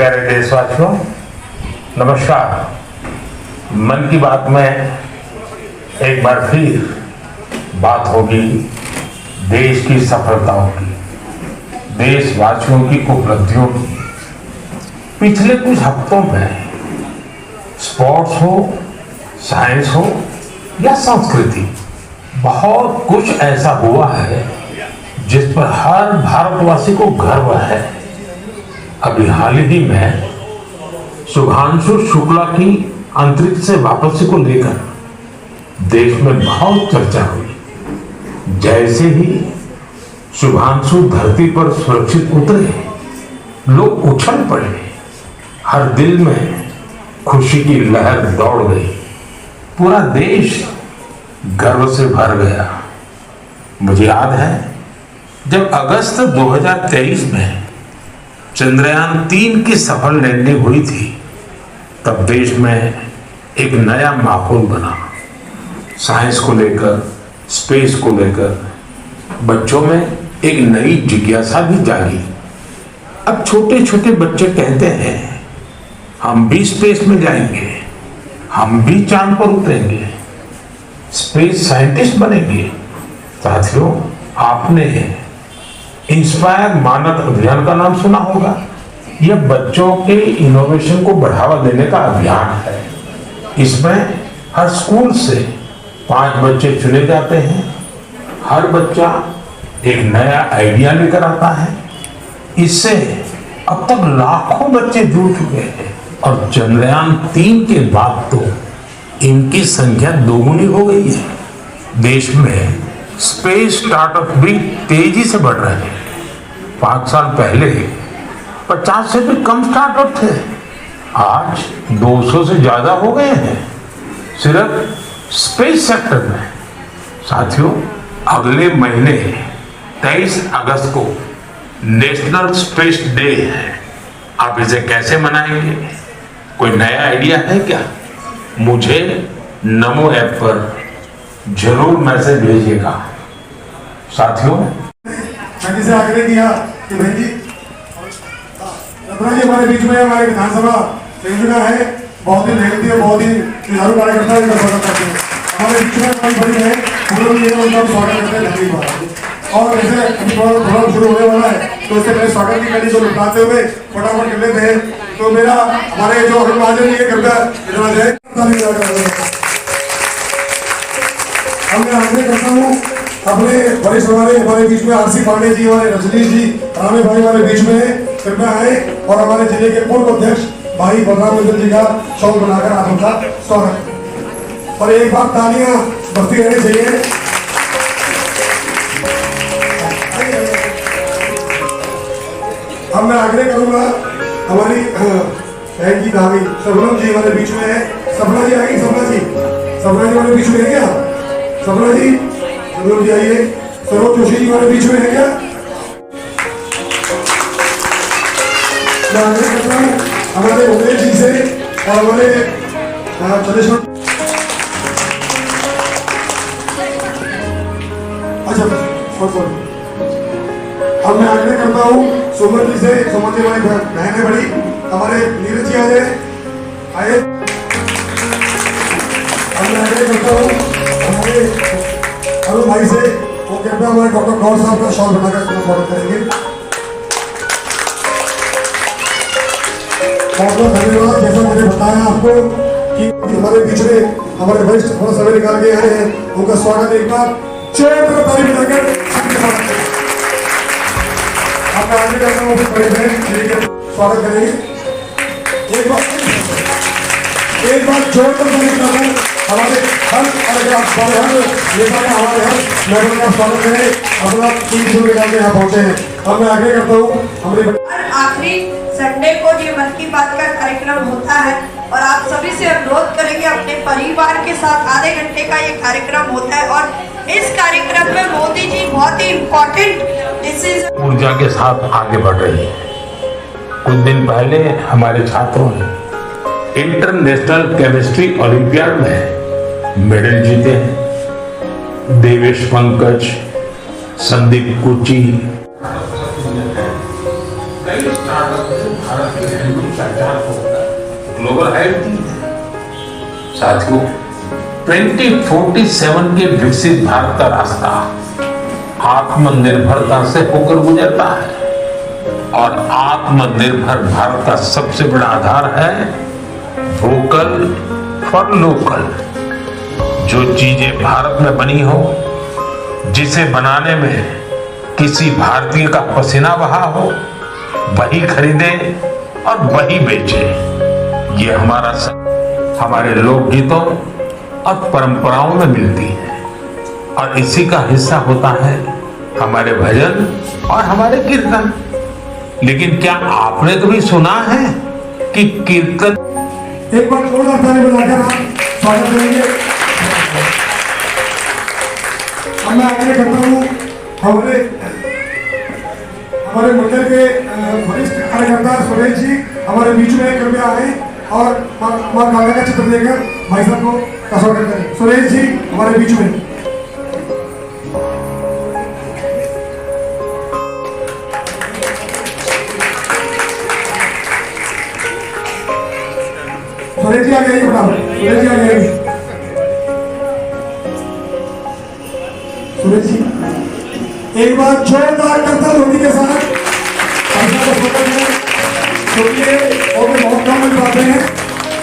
प्यारे देशवासियों, नमस्कार। मन की बात में एक बार फिर बात होगी देश की सफलताओं की, देशवासियों की उपलब्धियों की। पिछले कुछ हफ्तों में स्पोर्ट्स हो, साइंस हो या संस्कृति, बहुत कुछ ऐसा हुआ है जिस पर हर भारतवासी को गर्व है। अभी हाल ही में शुभांशु शुक्ला की अंतरिक्ष से वापसी को लेकर देश में बहुत चर्चा हुई। जैसे ही शुभांशु धरती पर सुरक्षित उतरे, लोग उछल पड़े, हर दिल में खुशी की लहर दौड़ गई, पूरा देश गर्व से भर गया। मुझे याद है जब अगस्त 2023 में चंद्रयान 3 की सफल लैंडिंग हुई थी, तब देश में एक नया माहौल बना। साइंस को लेकर, स्पेस को लेकर बच्चों में एक नई जिज्ञासा भी जागी। अब छोटे छोटे बच्चे कहते हैं हम भी स्पेस में जाएंगे, हम भी चांद पर उतरेंगे, स्पेस साइंटिस्ट बनेंगे। साथियों, आपने इंस्पायर मानव अभियान का नाम सुना होगा। यह बच्चों के इनोवेशन को बढ़ावा देने का अभियान है। इसमें हर स्कूल से 5 बच्चे चुने जाते हैं। हर बच्चा एक नया आइडिया लेकर आता है। इससे अब तक लाखों बच्चे जुड़ चुके हैं और चंद्रयान 3 के बाद तो इनकी संख्या दोगुनी हो गई है। देश में स्पेस स्टार्टअप भी तेजी से बढ़ रहे हैं। 5 साल पहले 50 से भी कम स्टार्टअप थे, आज 200 से ज्यादा हो गए हैं सिर्फ स्पेस सेक्टर में। साथियों, अगले महीने 23 अगस्त को नेशनल स्पेस डे है। आप इसे कैसे मनाएंगे? कोई नया आइडिया है क्या? मुझे नमो ऐप पर जरूर मैसेज भेजिएगा। साथियों, मैंने से आग्रह किया कि भाई जी रत्ना जी हमारे बीच में हमारे विधानसभा संयोजक है, बहुत ही मेहनती है, बहुत ही जुझारू कार्यकर्ता है, इनका स्वागत करते हैं। हमारे बीच में हमारी बड़ी है, हम लोग ये उनका स्वागत करते हैं धन्यवाद। और जैसे अभी थोड़ा शुरू होने वाला है, तो उससे पहले स्वागत की कड़ी को लुटाते हुए फटाफट कर लेते हैं। तो मेरा हमारे जो अरुण जी कृपया इतना जय मैं आग्रह करता हूँ अपने वरिष्ठ हमारे बीच में आरसी पांडे जी, हमारे रजनीश जी, रामे भाई हमारे बीच में कृपया आए और हमारे जिले के पूर्व अध्यक्ष भाई बलराम मित्तल जी का शॉल बनाकर आप उनका स्वागत। और एक बार तालियां बजती रहनी चाहिए। अब मैं आग्रह करूंगा हमारी बहन की भाभी सबनम जी हमारे बीच में है। सपना जी आएगी, सपना जी हमारे बीच में है क्या? सपना जी जरूर जी आइए। सरोज जोशी जी हमारे बीच में है क्या? मैं आग्रह करता हूँ हमारे उमेश जी से और हमारे चलेश्वर, अच्छा अब मैं आग्रह करता हूँ सुमन जी से। सुमन जी हमारी बहन है बड़ी। हमारे नीरज जी आए। अब मैं आग्रह करता हूँ हमारे अरुण भाई से, वो कृपया हमारे डॉक्टर गौर साहब का शॉल बनाकर स्वागत करेंगे। बहुत बहुत धन्यवाद। जैसा मैंने बताया आपको कि हमारे बीच में हमारे वरिष्ठ थोड़ा समय निकाल के आए हैं, उनका स्वागत एक बार जोरदार ताली बजाकर आपका आगे करता हूँ। बड़े बहन स्वागत करेंगे। एक बार जोरदार ताली बजाकर हमारे हर नेता का, हमारे हर मेंबर का स्वागत करें। अपना टीम शुरू निकाल के यहाँ पहुंचे हैं। अब मैं आगे करता हूँ हमारे आखिरी संडे को ये मन की बात का कार्यक्रम होता है और आप सभी से अनुरोध करेंगे अपने परिवार के साथ आधे घंटे का ये कार्यक्रम होता है। और इस कार्यक्रम में मोदी जी बहुत ही इम्पोर्टेंट डिसीजन ऊर्जा के साथ आगे बढ़ रही है। कुछ दिन पहले हमारे छात्रों ने इंटरनेशनल केमिस्ट्री ओलंपियाड में मेडल जीते हैं। देवेश पंकज, संदीप कुची, कई स्टार्टअप भारत के ग्लोबल हाइट दी है। साथियों, 2047 के विकसित भारत का रास्ता आत्मनिर्भरता से होकर गुजरता है और आत्मनिर्भर भारत का सबसे बड़ा आधार है वोकल फॉर लोकल। जो चीजें भारत में बनी हो, जिसे बनाने में किसी भारतीय का पसीना बहा हो, वही खरीदे और वही बेचे। ये हमारे लोकगीतों और परंपराओं में मिलती है और इसी का हिस्सा होता है हमारे भजन और हमारे कीर्तन। लेकिन क्या आपने कभी सुना है कि कीर्तन? एक बार जोरदार ताली बजाकर आप स्वागत करेंगे। अब मैं आगे करता हूँ हमारे मंडल के वरिष्ठ कार्यकर्ता सुरेश जी हमारे बीच में कृपया आए और मां काला का चित्र लेकर भाई साहब को का स्वागत करें। सुरेश जी हमारे बीच में। सुरेश जी आ गए, सुरेश जी आ गए। सुरेश जी एक बार जोरदार करताल ध्वनि के साथ और बहुत कम मिल पाते हैं।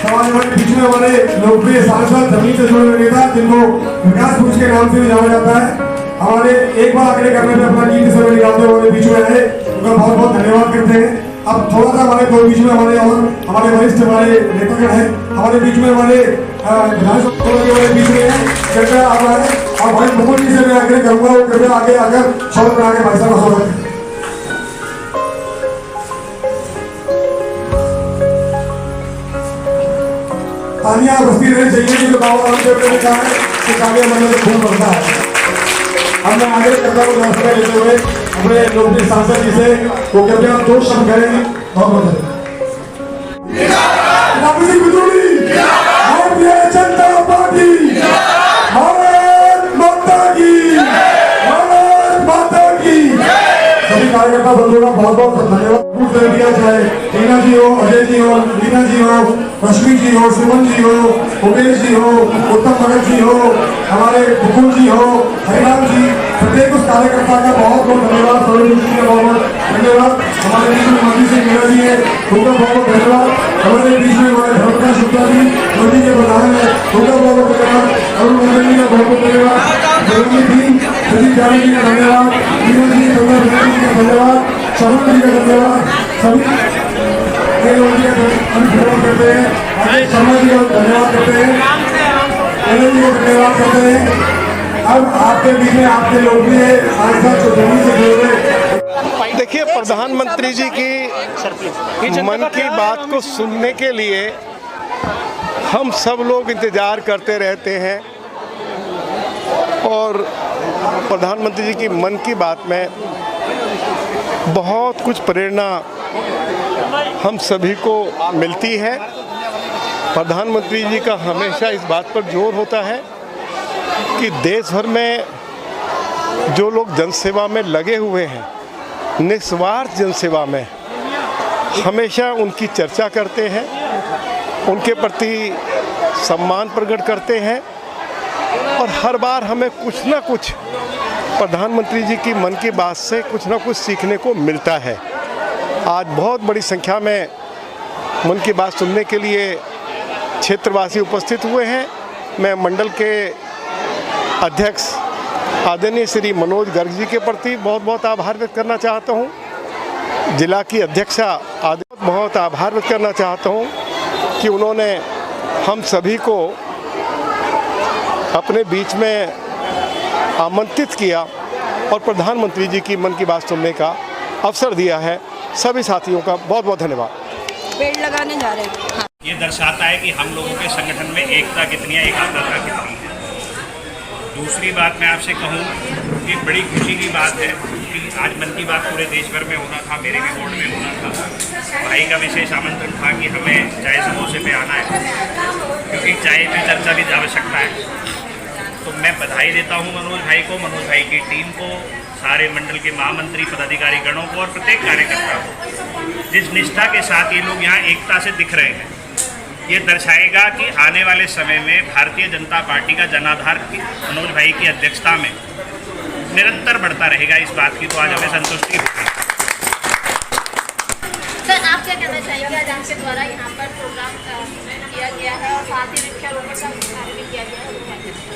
हमारे बीच में हमारे लोकप्रिय सांसद जमीन से जुड़े नेता जिनको विकास पुरुष के नाम से भी जाना जाता है, हमारे एक बार आगे करने में अपना गीत समय निकालते हुए बीच में आए, उनका बहुत बहुत धन्यवाद करते हैं। अब थोड़ा सा हमारे बीच में हमारे वरिष्ठ हमारे नेतागण हैं, हमारे बीच में हमारे विधानसभा के बीच में है, कृपया आप आए और भाई मुकुल जी से मैं आग्रह करूंगा वो कृपया आगे आकर शब्द बना के भाई साहब का स्वागत करें। तालियां बजती रहनी चाहिए जो बाबा रामदेव ने कहा है कि काव्य मन में खून बढ़ता है। अब मैं आगे करता हूँ नमस्कार लेते हुए अपने लोकप्रिय सांसद जी से वो कृपया 2 शब्द करेंगे। बहुत भारतीय जनता पार्टी, भारत माता की, भारत माता की। सभी कार्यकर्ता बंधुओं का बहुत बहुत धन्यवाद दिया जाए। टीना जी हो, अजय जी हो, लीना जी हो, रश्मि जी हो, सुमन जी हो, उमेश जी हो, उत्तम भगत जी हो, हमारे मुकुल जी हो, हरिराम जी, प्रत्येक उस कार्यकर्ता का बहुत बहुत धन्यवाद। बहुत बहुत धन्यवाद। हमारे बीच में मोदी सिंह मीणा जी है, उनका बहुत बहुत धन्यवाद। हमारे बीच में हमारे धर्मराज शुक्ला जी मोदी के प्रधान है, उनका बहुत बहुत धन्यवाद। अरुण मंडल जी का बहुत बहुत धन्यवाद। देवनी टीम प्रदीप जानी जी का धन्यवाद। मीना जी का धन्यवाद। शरण जी का धन्यवाद। सभी धन्यवाद करते हैं। शर्मा जी का धन्यवाद करते हैं। जी को धन्यवाद करते हैं। अब आपके बीच में आपके लोग भी है सांसद जो जमीन से जुड़े। देखिए, प्रधानमंत्री जी की मन की बात को सुनने के लिए हम सब लोग इंतजार करते रहते हैं और प्रधानमंत्री जी की मन की बात में बहुत कुछ प्रेरणा हम सभी को मिलती है। प्रधानमंत्री जी का हमेशा इस बात पर जोर होता है कि देश भर में जो लोग जनसेवा में लगे हुए हैं, निस्वार्थ जनसेवा में, हमेशा उनकी चर्चा करते हैं, उनके प्रति सम्मान प्रकट करते हैं और हर बार हमें कुछ ना कुछ प्रधानमंत्री जी की मन की बात से कुछ ना कुछ सीखने को मिलता है। आज बहुत बड़ी संख्या में मन की बात सुनने के लिए क्षेत्रवासी उपस्थित हुए हैं। मैं मंडल के अध्यक्ष आदरणीय श्री मनोज गर्ग जी के प्रति बहुत बहुत आभार व्यक्त करना चाहता हूं। जिला की अध्यक्षा बहुत आभार व्यक्त करना चाहता हूं कि उन्होंने हम सभी को अपने बीच में आमंत्रित किया और प्रधानमंत्री जी की मन की बात सुनने का अवसर दिया है। सभी साथियों का बहुत बहुत धन्यवाद। पेड़ लगाने जा रहे हैं। हाँ। ये दर्शाता है कि हम लोगों के संगठन में एकता कितनी है, एकाग्रता कितनी है। दूसरी बात मैं आपसे कहूँ कि बड़ी खुशी की बात है कि आज मन की बात पूरे देश भर में होना था, मेरे भी बोर्ड में होना था। भाई का विशेष आमंत्रण था कि हमें चाय समोसे पे आना है, क्योंकि चाय पे चर्चा की आवश्यकता है। तो मैं बधाई देता हूँ मनोज भाई को, मनोज भाई की टीम को, सारे मंडल के महामंत्री पदाधिकारी गणों को और प्रत्येक कार्यकर्ता को, जिस निष्ठा के साथ ये लोग यहाँ एकता से दिख रहे हैं। ये दर्शाएगा कि आने वाले समय में भारतीय जनता पार्टी का जनाधार मनोज भाई की अध्यक्षता में निरंतर बढ़ता रहेगा। इस बात की तो आज हमें संतुष्टि होगी। सर, आप क्या कहना चाहेंगे? आज आपके द्वारा यहाँ पर प्रोग्राम किया गया है और साथ ही वृक्षारोपण का कार्य भी किया गया है।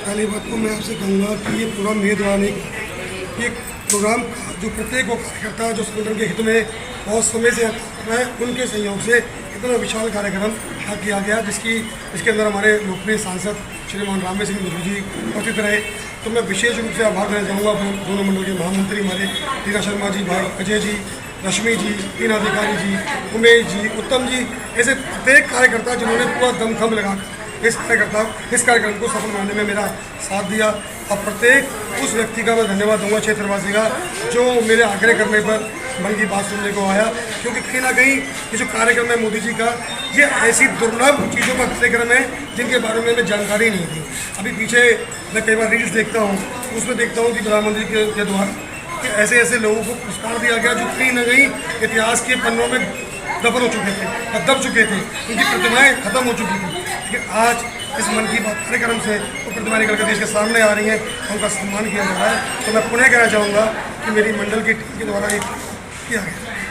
पहली बात तो मैं आपसे कहूँगा कि ये प्रोग्राम मेरे द्वारा नहीं, ये प्रोग्राम जो प्रत्येक वो कार्यकर्ता जो संगठन के हित में बहुत समय से है, उनके सहयोग से इतना विशाल कार्यक्रम किया गया जिसके अंदर हमारे लोकप्रिय सांसद श्रीमान रामेश सिंह बिधू जी उपस्थित रहे। तो मैं विशेष रूप से आभार देना चाहूँगा दोनों मंडल के महामंत्री हमारे टीना शर्मा जी, भाई अजय जी, रश्मि जी, तीन अधिकारी जी, उमेश जी, उत्तम जी, ऐसे प्रत्येक कार्यकर्ता जिन्होंने पूरा दमखम लगाकर इस कार्यक्रम को सफल बनाने में मेरा साथ दिया। और प्रत्येक उस व्यक्ति का मैं धन्यवाद दूंगा, क्षेत्रवासी का, जो मेरे आग्रह करने पर मन की बात सुनने को आया, क्योंकि कहीं ना कहीं ये जो कार्यक्रम है मोदी जी का, ये ऐसी दुर्लभ चीज़ों का कार्यक्रम है जिनके बारे में हमें जानकारी नहीं थी। अभी पीछे मैं कई बार रील्स देखता हूँ, उसमें देखता हूँ कि प्रधानमंत्री के द्वारा कि ऐसे ऐसे लोगों को पुरस्कार दिया गया जो कहीं ना कहीं इतिहास के पन्नों में दफन हो चुके थे, दब चुके थे, उनकी प्रतिमाएं खत्म हो चुकी थी। लेकिन आज इस मन की बात कार्यक्रम से वो प्रतिमाएं निकल कर देश के सामने आ रही हैं, उनका सम्मान किया जा रहा है। तो मैं पुनः कहना चाहूँगा कि मेरी मंडल की टीम के द्वारा ये किया गया।